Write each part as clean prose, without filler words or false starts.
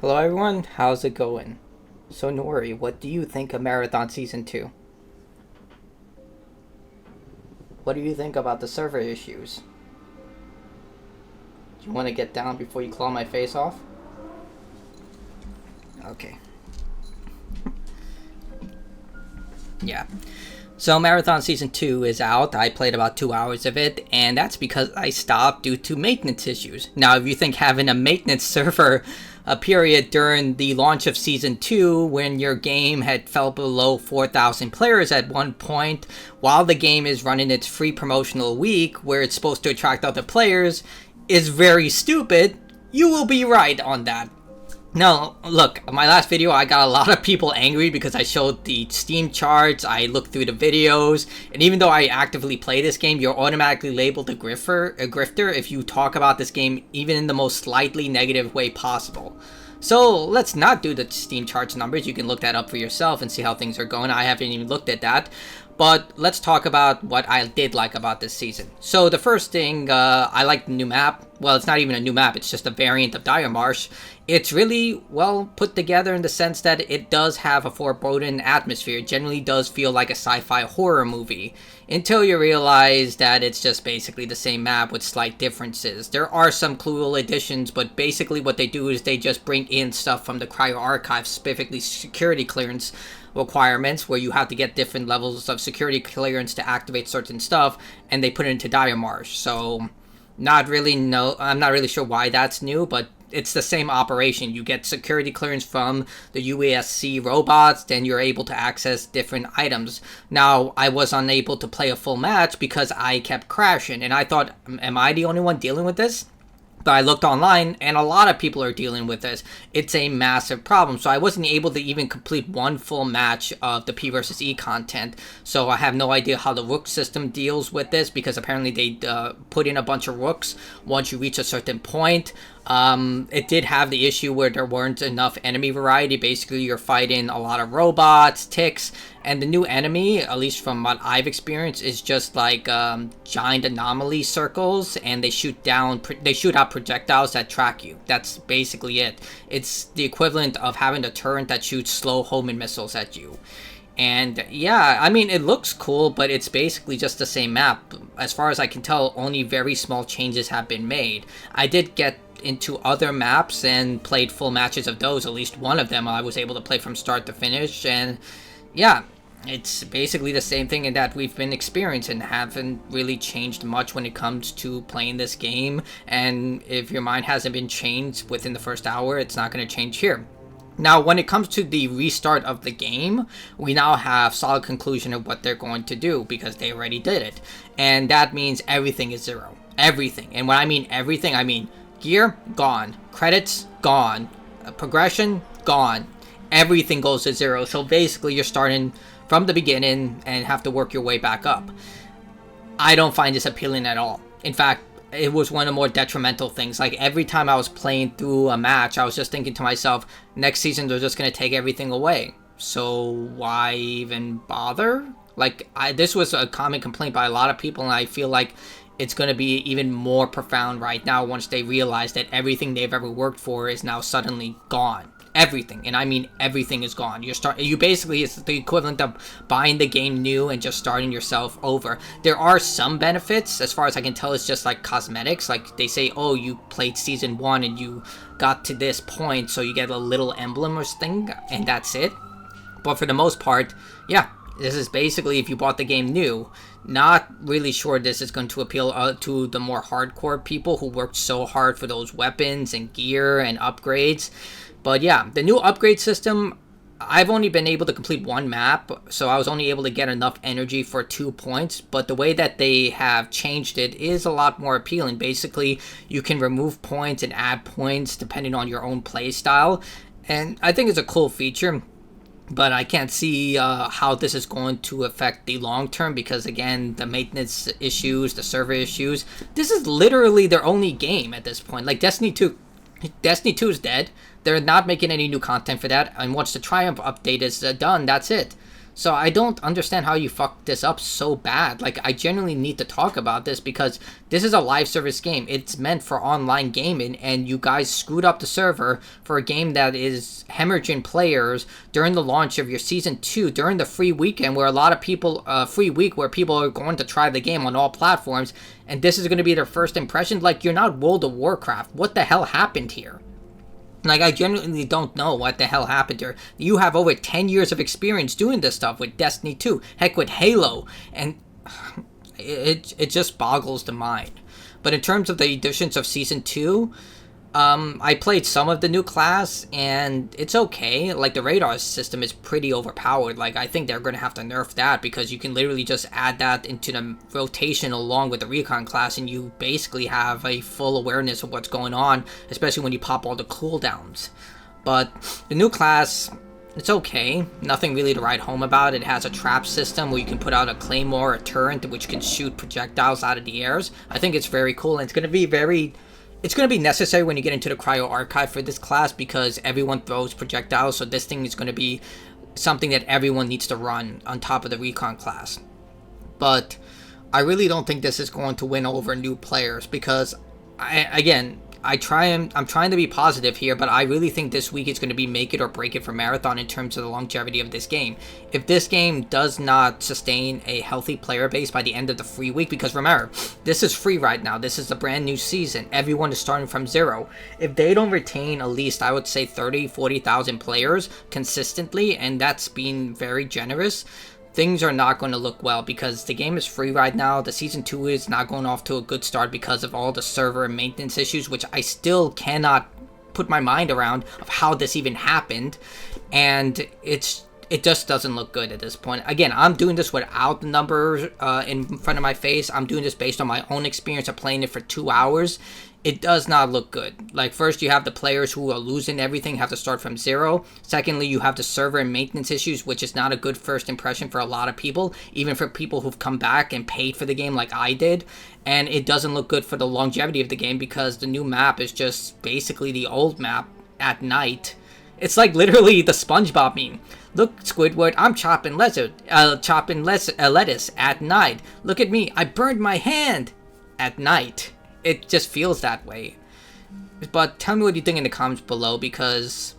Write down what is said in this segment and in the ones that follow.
Hello everyone, how's it going? So Nori, what do you think of Marathon Season 2? What do you think about the server issues? Do you want to get down before you claw my face off? Okay. Yeah. So Marathon Season 2 is out. I played about 2 hours of it, and that's because I stopped due to maintenance issues. Now, if you think having a maintenance server a period during the launch of Season 2, when your game had fell below 4,000 players at one point, while the game is running its free promotional week, where it's supposed to attract other players, is very stupid, you will be right on that. No, look, my last video I got a lot of people angry because I showed the Steam charts, I looked through the videos, and even though I actively play this game, you're automatically labeled a grifter if you talk about this game even in the most slightly negative way possible. So let's not do the Steam charts numbers. You can look that up for yourself and see how things are going. I haven't even looked at that. But let's talk about what I did like about this season. So the first thing, I like the new map. Well, it's not even a new map, it's just a variant of Dire Marsh. It's really well put together in the sense that it does have a foreboding atmosphere. It generally does feel like a sci-fi horror movie. Until you realize that it's just basically the same map with slight differences. There are some cool additions, but basically what they do is they just bring in stuff from the Cryo Archive, specifically security clearance requirements, where you have to get different levels of security clearance to activate certain stuff, and they put it into Dire Marsh. So I'm not really sure why that's new, but it's the same operation. You get security clearance from the UASC robots, then you're able to access different items. Now, I was unable to play a full match because I kept crashing, and I thought, am I the only one dealing with this? But I looked online, and a lot of people are dealing with this. It's a massive problem, so I wasn't able to even complete one full match of the P versus E content. So I have no idea how the rook system deals with this, because apparently they put in a bunch of rooks once you reach a certain point. It did have the issue where there weren't enough enemy variety. Basically, you're fighting a lot of robots, ticks, and the new enemy, at least from what I've experienced, is just like giant anomaly circles, and they shoot out projectiles that track you. That's basically it. It's the equivalent of having a turret that shoots slow homing missiles at you. And yeah, I mean, it looks cool, but it's basically just the same map. As far as I can tell, only very small changes have been made. I did get into other maps and played full matches of those. At least one of them I was able to play from start to finish, and yeah, it's basically the same thing in that we've been experiencing. Haven't really changed much when it comes to playing this game, and if your mind hasn't been changed within the first hour, it's not going to change here. Now, when it comes to the restart of the game, we now have solid conclusion of what they're going to do, because they already did it. And that means everything is zero. Everything. And when I mean everything, I mean gear, gone. Credits, gone. Progression, gone. Everything goes to zero. So basically, you're starting from the beginning and have to work your way back up. I don't find this appealing at all. In fact, it was one of the more detrimental things. Like, every time I was playing through a match, I was just thinking to myself, next season they're just going to take everything away. So why even bother? Like, this was a common complaint by a lot of people, and I feel like it's going to be even more profound right now once they realize that everything they've ever worked for is now suddenly gone. Everything, and I mean everything, is gone. You basically, it's the equivalent of buying the game new and just starting yourself over. There are some benefits, as far as I can tell. It's just like cosmetics. Like, they say, oh, you played season 1 and you got to this point, so you get a little emblem or thing, and that's it. But for the most part, yeah, this is basically if you bought the game new. Not really sure this is going to appeal to the more hardcore people who worked so hard for those weapons and gear and upgrades. But yeah, the new upgrade system, I've only been able to complete one map, so I was only able to get enough energy for 2 points, but the way that they have changed it is a lot more appealing. Basically, you can remove points and add points depending on your own play style, and I think it's a cool feature. But I can't see how this is going to affect the long term, because again, the maintenance issues, the server issues, this is literally their only game at this point. Like Destiny 2 is dead. They're not making any new content for that, and once the Triumph update is done, that's it. So I don't understand how you fucked this up so bad. Like, I genuinely need to talk about this because this is a live service game. It's meant for online gaming, and you guys screwed up the server for a game that is hemorrhaging players during the launch of your Season 2, during the free weekend where a lot of people, free week where people are going to try the game on all platforms, and this is going to be their first impression. Like, you're not World of Warcraft. What the hell happened here? Like, I genuinely don't know what the hell happened here. You have over 10 years of experience doing this stuff with Destiny 2, heck, with Halo, and it just boggles the mind. But in terms of the additions of Season 2, I played some of the new class, and it's okay. Like, the radar system is pretty overpowered. Like, I think they're going to have to nerf that, because you can literally just add that into the rotation along with the recon class, and you basically have a full awareness of what's going on, especially when you pop all the cooldowns. But the new class, it's okay. Nothing really to write home about. It has a trap system where you can put out a claymore, a turret, which can shoot projectiles out of the airs. I think it's very cool, and it's going to be necessary when you get into the cryo archive for this class, because everyone throws projectiles, so this thing is going to be something that everyone needs to run on top of the recon class. But I really don't think this is going to win over new players, because I'm trying to be positive here, but I really think this week is going to be make it or break it for Marathon in terms of the longevity of this game. If this game does not sustain a healthy player base by the end of the free week, because remember, this is free right now. This is a brand new season. Everyone is starting from zero. If they don't retain at least, I would say 40,000 players consistently, and that's being very generous, things are not going to look well, because the game is free right now. The Season 2 is not going off to a good start because of all the server and maintenance issues, which I still cannot put my mind around of how this even happened. And it just doesn't look good at this point. Again, I'm doing this without the numbers in front of my face. I'm doing this based on my own experience of playing it for 2 hours. It does not look good. Like, first, you have the players who are losing everything, have to start from zero. Secondly, you have the server and maintenance issues, which is not a good first impression for a lot of people, even for people who've come back and paid for the game like I did. And it doesn't look good for the longevity of the game, because the new map is just basically the old map at night. It's like literally the SpongeBob meme. Look, Squidward, I'm chopping lettuce at night. Look at me, I burned my hand at night. It just feels that way. But tell me what you think in the comments below, because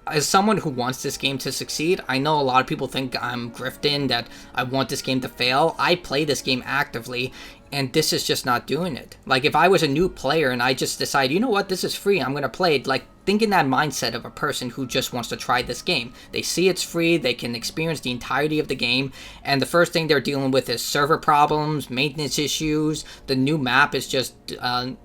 as someone who wants this game to succeed, I know a lot of people think I'm grifting, that I want this game to fail. I play this game actively, and this is just not doing it. Like, if I was a new player and I just decide, you know what, this is free, I'm going to play it, like, think in that mindset of a person who just wants to try this game. They see it's free, they can experience the entirety of the game, and the first thing they're dealing with is server problems, maintenance issues. The new map is just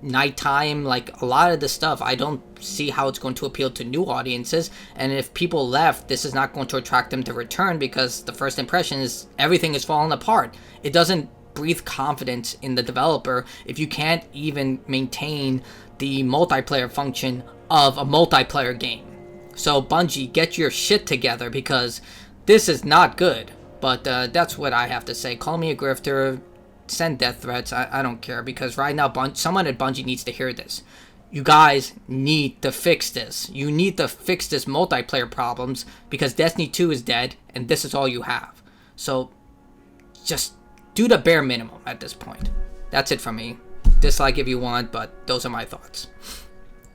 nighttime. Like, a lot of the stuff, I don't see how it's going to appeal to new audiences, and if people left, this is not going to attract them to return, because the first impression is everything is falling apart. It doesn't breathe confidence in the developer if you can't even maintain the multiplayer function of a multiplayer game. So Bungie, get your shit together, because this is not good. But that's what I have to say. Call me a grifter, send death threats, I don't care, because right now someone at Bungie needs to hear this. You guys need to fix this. You need to fix this multiplayer problems, because Destiny 2 is dead and this is all you have. So just do the bare minimum at this point. That's it from me. Dislike if you want, but those are my thoughts.